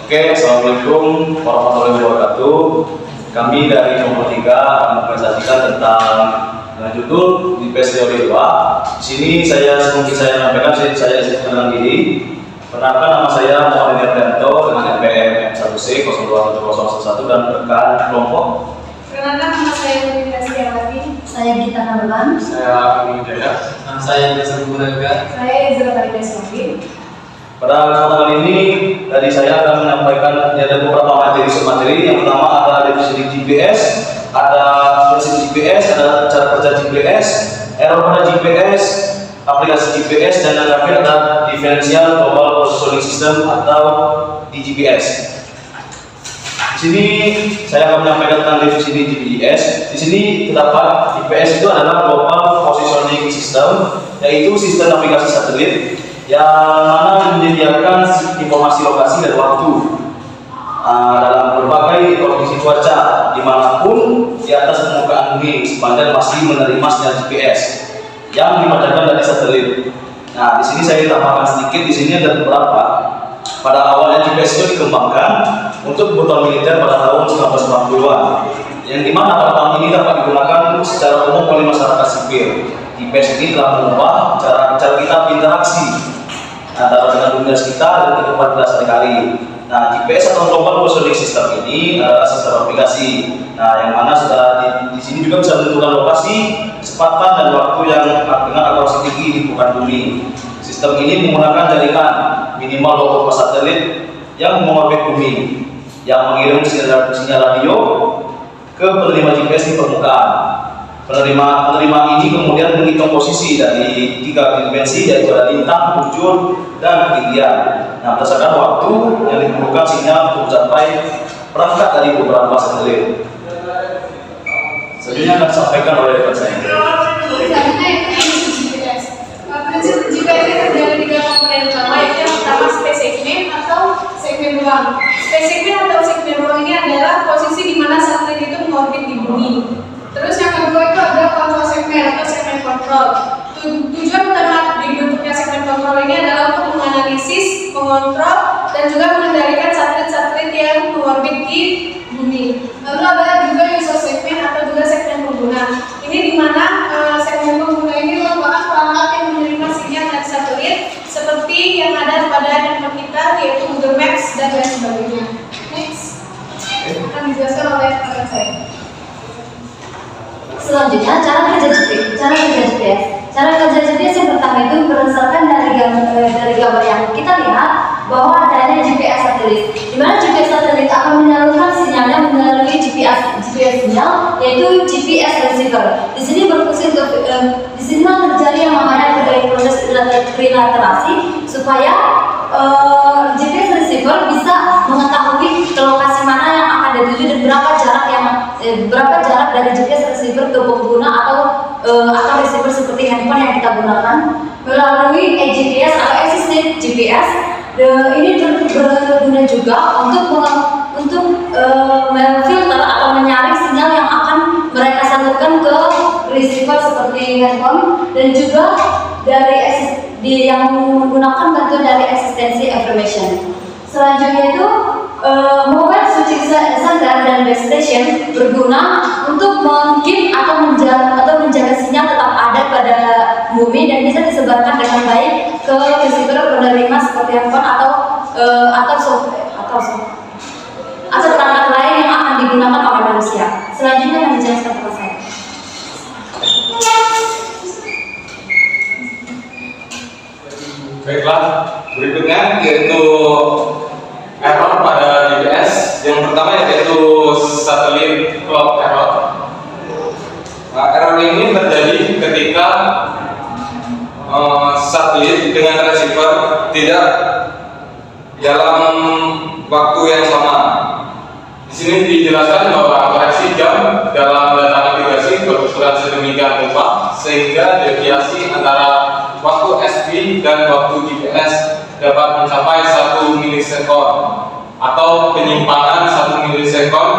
Oke, assalamualaikum warahmatullahi wabarakatuh. Kami dari nomor 3 akan mempresentasikan tentang judul di PES Teori 2. Di sini saya menyampaikan saya kenal diri. Perkenalkan, nama saya Muhammad Herdianto dengan NPM 1C 021011 dan rekan kelompok. Perkenalkan, nama saya Nurita Setiawati. Saya Gita Nalulan. Saya Agung Jaya. Saya Desa Guguraga. Saya Ezra Tarida Sofi. Pada kesempatan kali ini dari saya akan menyampaikan ada beberapa materi. Yang pertama ada definisi GPS, ada cara kerja GPS, error pada GPS, aplikasi GPS, dan yang terakhir ada Differential Global Positioning System atau DGPS. Di sini saya akan menyampaikan tentang definisi GPS. Di sini terdapat GPS itu adalah Global Positioning System, yaitu sistem navigasi satelit yang mana menyediakan informasi lokasi dan waktu dalam berbagai kondisi cuaca dimanapun di atas permukaan bumi sepanjang masih menerima sinyal GPS yang dipancarkan dari satelit. Nah, di sini saya tambahkan sedikit. Di sini ada beberapa. Pada awalnya GPS itu dikembangkan untuk kebutuhan militer pada tahun 1990-an, yang dimana pada tahun ini dapat digunakan secara umum oleh masyarakat sipil. GPS ini telah mengubah cara kita berinteraksi antara dengan dunia sekitar dan kehidupan kita sehari-hari. Nah, GPS atau Global Positioning System ini adalah sistem aplikasi. Nah, yang mana sudah di sini juga bisa menentukan lokasi, kecepatan dan waktu yang dengan akurasi tinggi di permukaan bumi. Sistem ini menggunakan jaringan minimal 24 satelit yang mengorbit bumi, yang mengirim sinyal radio ke penerima GPS di permukaan. Penerima ini kemudian menghitung posisi dari 3 dimensi, yaitu ada lintang, bujur, dan ketinggian. Nah, berdasarkan waktu yang diperlukan sinyal untuk mencapai perangkat dari beberapa satelit. Selanjutnya akan disampaikan oleh rekan saya. Selanjutnya itu GPS. Prinsip GPS ini terdiri dari 3 komponen utama, yaitu yang pertama space segment atau segmen ruang. Space segment atau segmen ruang ini adalah posisi di mana satelit itu mengorbit di bumi. Terus yang kedua itu ada kontrol segmen atau segmen kontrol. Tujuan utama dibentuknya segmen kontrol ini adalah untuk menganalisis, mengontrol, dan juga mengendalikan satelit-satelit yang mengorbit di bumi. Lalu ada juga user segmen atau juga segmen pengguna. Ini di mana segmen pengguna ini merupakan perangkat yang menerima sinyal dari satelit seperti yang ada pada handphone kita, yaitu Google Maps dan lain sebagainya. Next, akan dijelaskan oleh rekan saya. Selanjutnya, cara kerja GPS. Cara kerja GPS yang pertama itu berdasarkan dari gambar yang kita lihat bahwa adanya GPS satelit. Di mana GPS satelit akan menyalurkan sinyalnya melalui GPS sinyal, yaitu GPS receiver. Di sini berfungsi untuk di sini terjadi yang namanya proses trilaterasi supaya GPS receiver bisa mengetahui ke lokasi mana yang akan dituju dan berapa jarak dari GPS receiver ke pengguna atau receiver seperti handphone yang kita gunakan melalui GPS atau assisted GPS. Ini berguna juga untuk memfilter atau menyaring sinyal yang akan mereka salurkan ke receiver seperti handphone, dan juga yang menggunakan bantuan dari asistensi information. Selanjutnya itu mobile switching center dan base station berguna untuk mengkeep atau menjaga sinyal tetap ada pada bumi dan bisa disebarkan dengan baik ke receiver penerima seperti handphone atau perangkat lain yang akan digunakan oleh manusia. Selanjutnya akan dijelaskan kepada saya. Baiklah, berikutnya yaitu error pada GPS. Yang pertama yaitu satelit clock error. Nah, error ini terjadi ketika satelit dengan receiver tidak dalam waktu yang sama. Di sini dijelaskan bahwa koreksi jam dalam data navigasi berukuran sedemikian rupa sehingga deviasi antara waktu SP dan waktu GPS dapat mencapai 1 milisekund atau penyimpangan 1 milisekund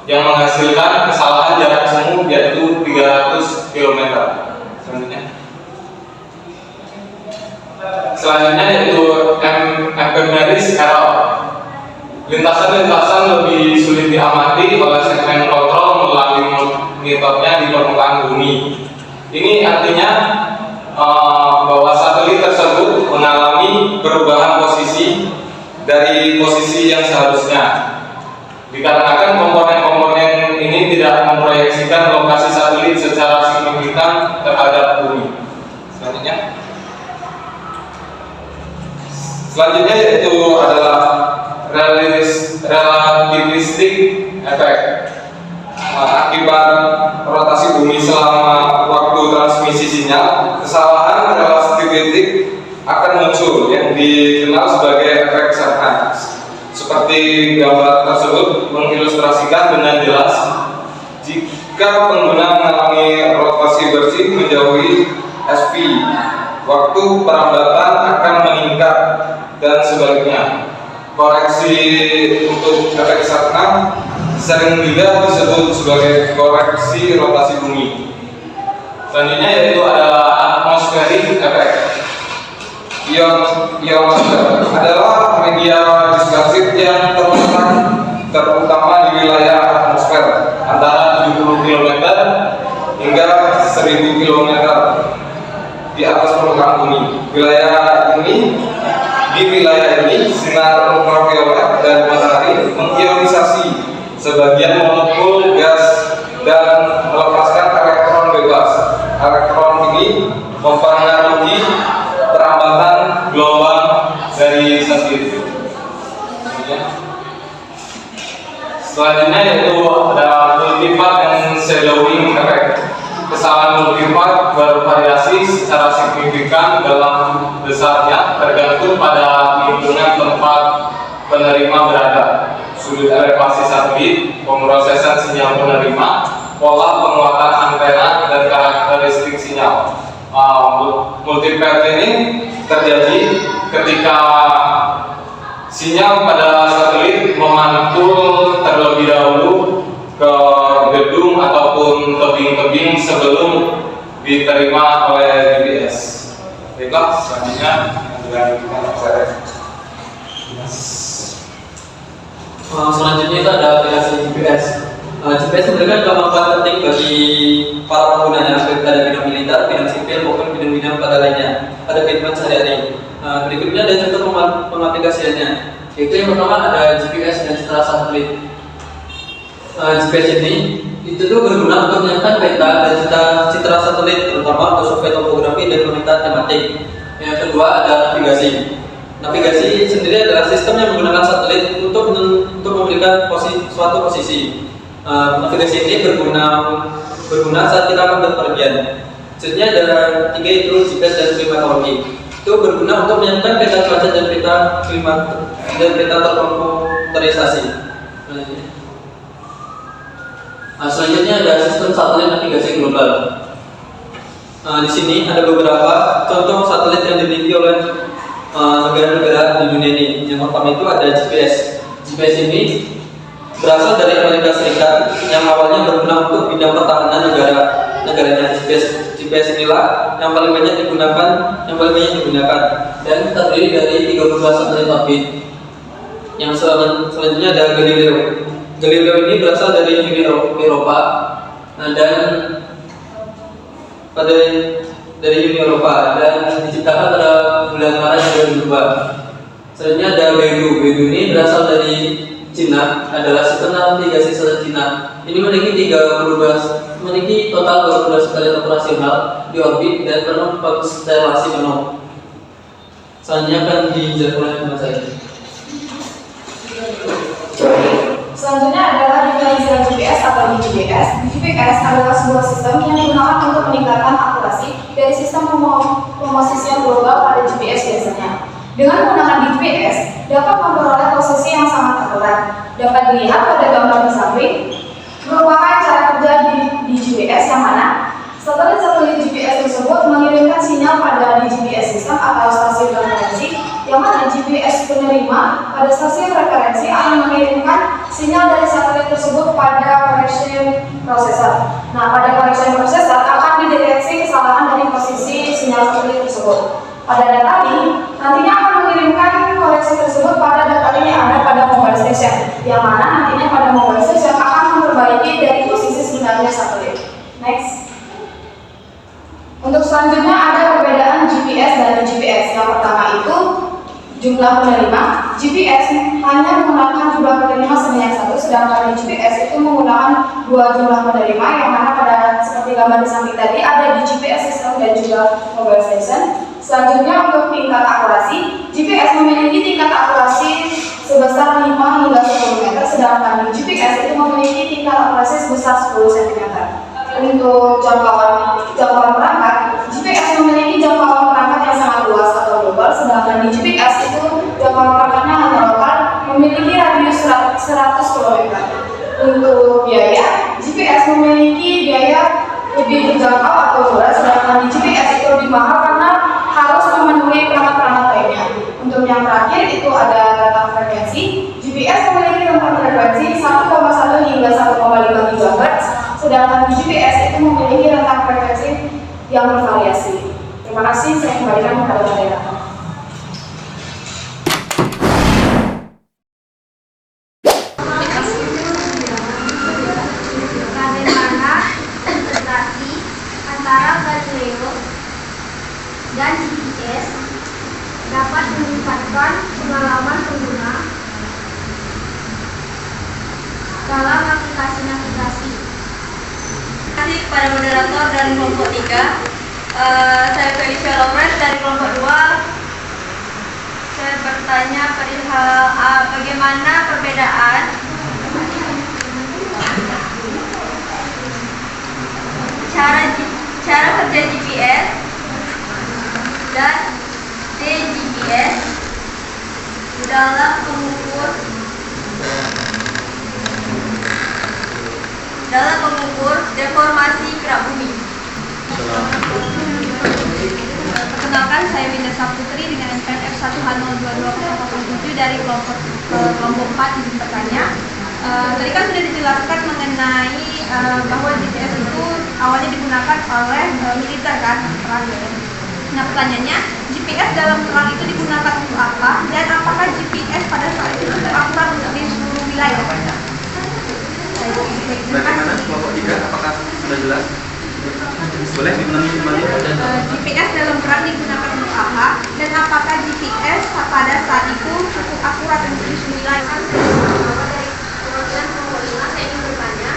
yang menghasilkan kesalahan jarak semu yaitu 300 km. Selanjutnya yaitu ephemeris error. Lintasan-lintasan lebih sulit diamati oleh segmen kontrol melalui monitornya di permukaan bumi. Ini artinya bahwa satelit tersebut mengalami perubahan posisi dari posisi yang seharusnya. Dikarenakan komponen-komponen ini tidak memproyeksikan lokasi satelit secara signifikan terhadap bumi. Selanjutnya yaitu adalah relativistic effect. Akibat rotasi bumi selama waktu transmisi sinyal, kesalahan relativistik akan muncul yang dikenal sebagai efek Sherman. Seperti gambar tersebut mengilustrasikan dengan jelas, jika pengguna mengalami rotasi bersih menjauhi SP, waktu perambatan akan meningkat dan sebaliknya. Koreksi untuk efek Sherman sering juga disebut sebagai koreksi rotasi bumi. Selanjutnya yaitu adalah atmospheric effect. Ionosfer adalah media dispersif yang terletak terutama di wilayah atmosfer antara 70 km hingga 1000 km di atas permukaan bumi. Di wilayah ini sinar ultraviolet dan matahari mengionisasi sebagian molekul gas dan melepaskan elektron bebas. Elektron ini mempengaruhi perambatan gelombang dari satelit. Selanjutnya yaitu ada multipart dan shadowing effect. Kesalahan multipart bervariasi secara signifikan dalam besarnya tergantung pada lingkungan tempat penerima berada, sudut elevasi satelit, pemrosesan sinyal penerima, pola penguatan antena, dan karakteristik sinyal. Multipart ini terjadi ketika sinyal pada satelit memantul terlebih dahulu ke gedung ataupun tebing-tebing sebelum diterima oleh GPS. Baiklah, selanjutnya dilanjutkan saya. Selanjutnya itu ada aplikasi GPS. GPS memberikan manfaat penting bagi para penggunanya, baik pada bidang militer, bidang sipil, maupun bidang-bidang pada lainnya pada kehidupan sehari-hari. Berikutnya ada contoh pengaplikasiannya, yaitu yang pertama ada GPS dan citra satelit. GPS ini itu tuh berguna untuk menyiapkan peta dan citra satelit, terutama untuk survei topografi dan pemetaan tematik. Yang kedua ada navigasi. Navigasi sendiri adalah sistem yang menggunakan satelit untuk memberikan suatu posisi. Navigasi ini berguna saat kita akan berpergian. Sebenarnya ada 3, itu GPS dan klimatologi. Itu berguna untuk menyiapkan peta cuaca dan peta klimat dan peta terkomputerisasi. Selanjutnya ada sistem satelit navigasi global. Di sini ada beberapa contoh satelit yang dimiliki oleh negara-negara di dunia ini. Yang pertama itu ada GPS. GPS ini berasal dari Amerika Serikat yang awalnya berguna untuk bidang pertahanan negaranya. GPS inilah yang paling banyak digunakan dan terdiri dari 32 satelit orbit. Yang selanjutnya ada Galileo. Galileo ini berasal dari Uni Eropa dan diciptakan pada bulan Maret 2002. Selanjutnya ada Beidou. Beidou ini berasal dari Cina, adalah sistem navigasi Cina. Ini memiliki total 12 satelit operasional di orbit dan penuh konstelasi penuh. Selanjutnya akan dijelaskan oleh saya. Selanjutnya adalah digitalisasi GPS atau DGPS. DGPS adalah sebuah sistem yang digunakan untuk meningkatkan akurasi dari sistem pemosisian global pada GPS biasanya. Dengan menggunakan DGPS, dapat memperoleh posisi yang sangat akurat. Dapat dilihat pada gambar di samping, merupakan cara kerja di DGPS yang mana satelit-satelit GPS tersebut mengirimkan sinyal pada DGPS sistem atau stasiun referensi, yang mana GPS penerima pada stasiun referensi akan mengirimkan sinyal dari satelit tersebut pada correction processor. Nah, pada correction processor akan dideteksi kesalahan dari posisi sinyal satelit tersebut. Pada data ini nantinya akan mengirimkan koreksi tersebut pada data ini yang ada pada mobile mobile station, yang mana nantinya pada mobile station akan memperbaiki dari posisi sebenarnya satelit. Next. Untuk selanjutnya ada perbedaan GPS dan GPS. Yang pertama itu jumlah penerima. GPS hanya menggunakan jumlah penerima sebanyak 1, sedangkan di GPS itu menggunakan 2 jumlah penerima, yang mana pada seperti gambar di samping tadi ada di GPS system dan juga mobile station. Selanjutnya untuk tingkat akurasi, GPS memiliki tingkat akurasi sebesar 5 hingga 10 meter, sedangkan di GPS itu memiliki tingkat akurasi sebesar 10 cm. Untuk jangkauan perangkat, GPS memiliki jangkauan perangkat yang sangat luas atau global, sedangkan di GPS itu jangkauan perangkatnya hanya lokal, memiliki radius 100 km. Untuk biaya, GPS memiliki biaya lebih terjangkau atau murah, sedangkan di GPS itu lebih mahal karena harus memenuhi perangkat-perangkat lainnya. Untuk yang terakhir itu ada rentang frekuensi. GPS memiliki rentang frekuensi 1,1 hingga 1,5 GHz, sedangkan di GPS itu memiliki rentang frekuensi yang bervariasi. Terima kasih, saya kembalikan kepada moderator. Bagaimana integrasi antara Galileo dan GPS dapat meningkatkan pengalaman pengguna dalam aplikasi navigasi? Terima kasih kepada moderator dari kelompok 3. Saya Felicia Lawrence dari kelompok 2. Saya bertanya perihal bagaimana perbedaan cara kerja GPS dan DGPS dalam mengukur deformasi gerak bumi. Perkenalkan, saya Winda Saputri dengan NPM F1H02207 dari kelompok 4 izin bertanya. Tadi kan sudah dijelaskan mengenai bahwa GPS itu awalnya digunakan oleh militer kan, perang. Nah, pertanyaannya, GPS dalam perang itu digunakan untuk apa, dan apakah GPS pada saat itu akurat untuk di seluruh wilayah? Bagaimana kelompok 3? Apakah sudah jelas? Boleh diulangi kembali? GPS dalam perang digunakan untuk apa, dan apakah GPS pada saat itu cukup akurat untuk di seluruh wilayah? Kemudian kelompok 5 saya ingin bertanya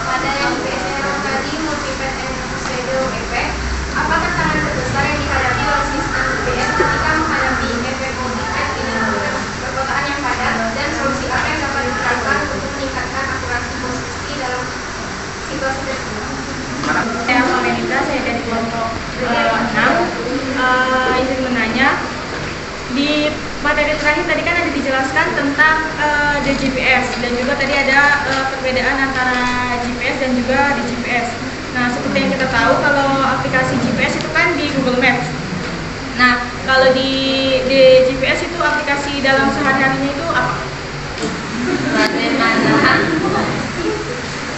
pada yang GPS yang tadi multiplet and shadow effect, apa tantangan terbesar yang dihadapi oleh sistem GPS ketika menghadapi efek multiplet di lingkungan perkotaan yang padat, dan solusi apa yang dapat diterapkan untuk meningkatkan akurasi posisi dalam situasi tersebut? Saya Melinda, saya dari kelompok 6. Izin menanya, di materi terakhir tadi kan ada dijelaskan tentang DGPS, dan juga tadi ada perbedaan antara GPS dan juga DGPS. Nah, seperti yang kita tahu, kalau aplikasi GPS itu kan di Google Maps. Nah, kalau di GPS itu aplikasi dalam sehari-harinya itu apa?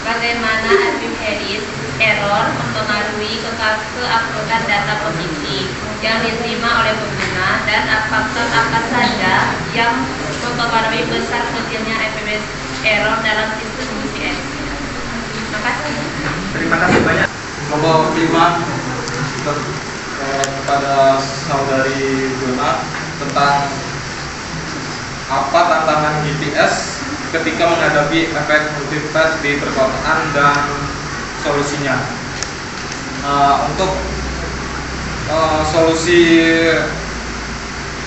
Bagaimana arbitraris error mempengaruhi keuploadan data posisi yang diterima oleh pengguna, dan faktor apa saja yang mempengaruhi besar kecilnya arbitraris error dalam sistem GPS? Terima kasih. Terima kasih banyak. Kelompok 5 kepada saudari Dona tentang apa tantangan GPS ketika menghadapi efek multiplet di perkotaan dan solusinya. Untuk solusi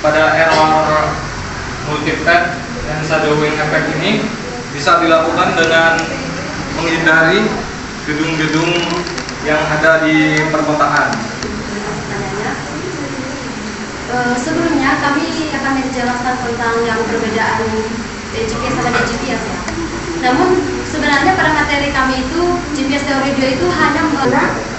pada error multiplet dan shadowing effect ini bisa dilakukan dengan menghindari gedung-gedung yang ada di perkotaan. Sebelumnya kami akan menjelaskan tentang yang perbedaan GPS sama DGPS ya. Namun sebenarnya pada materi kami itu GPS teori 2 itu hanya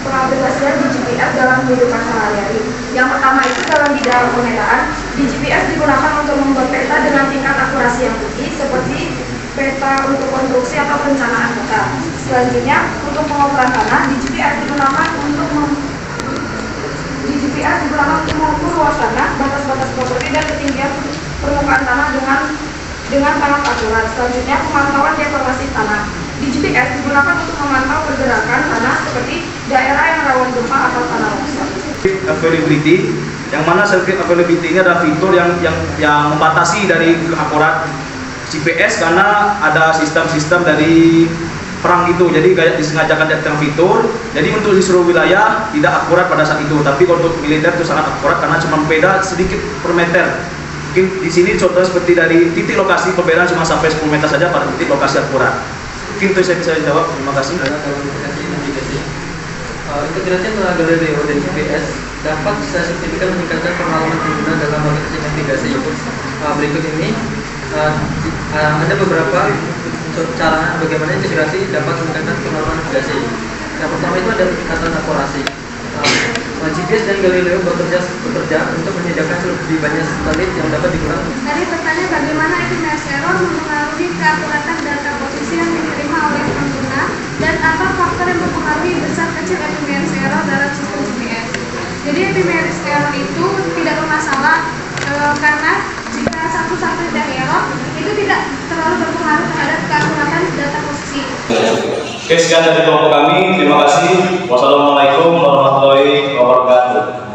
pengaplikasian di GPS dalam kehidupan sehari-hari. Yang pertama itu dalam bidang pemetaan, di GPS digunakan untuk membuat peta dengan tingkat akurasi yang tinggi, seperti peta untuk konstruksi atau perencanaan kota. Selanjutnya, untuk pengoperan tanah, di GPS digunakan untuk mengukur luas tanah, batas-batas properti, dan ketinggian permukaan tanah dengan dengan sangat akurat. Selanjutnya, pemantauan deformasi tanah. Di GPS digunakan untuk memantau pergerakan tanah seperti daerah yang rawan gempa atau tanah longsor. Availability, yang mana circuit availability ini adalah fitur yang membatasi dari akurat GPS karena ada sistem-sistem dari perang itu, jadi kayak disengajakan datang fitur. Jadi untuk di seluruh wilayah tidak akurat pada saat itu, tapi kalau untuk militer itu sangat akurat karena cuma beda sedikit per meter. Mungkin di sini contoh seperti dari titik lokasi perbedaan cuma sampai 10 meter saja pada titik lokasi akurat. Mungkin itu saya bisa jawab. Terima kasih. Integrasi navigasi. Integrasi antara Galileo dan GPS dapat secara signifikan meningkatkan pengalaman pengguna dalam aplikasi navigasi. Berikut ini ada beberapa cara bagaimana integrasi dapat meningkatkan pengalaman navigasi. Yang pertama itu ada peningkatan akurasi. GPS dan Galileo bekerja untuk menyediakan lebih banyak satelit yang dapat digunakan. Tadi bertanya bagaimana epimers error mempengaruhi keakuratan data posisi yang diterima oleh pengguna dan apa faktor yang mempengaruhi besar kecil epimers error dalam sistem GPS. Jadi epimers error itu tidak bermasalah karena jika satu satelit yang error itu tidak terlalu berpengaruh terhadap keakuratan data posisi. Oke, sekian dari kelompok kami. Terima kasih. Wassalamualaikum warahmatullahi wabarakatuh.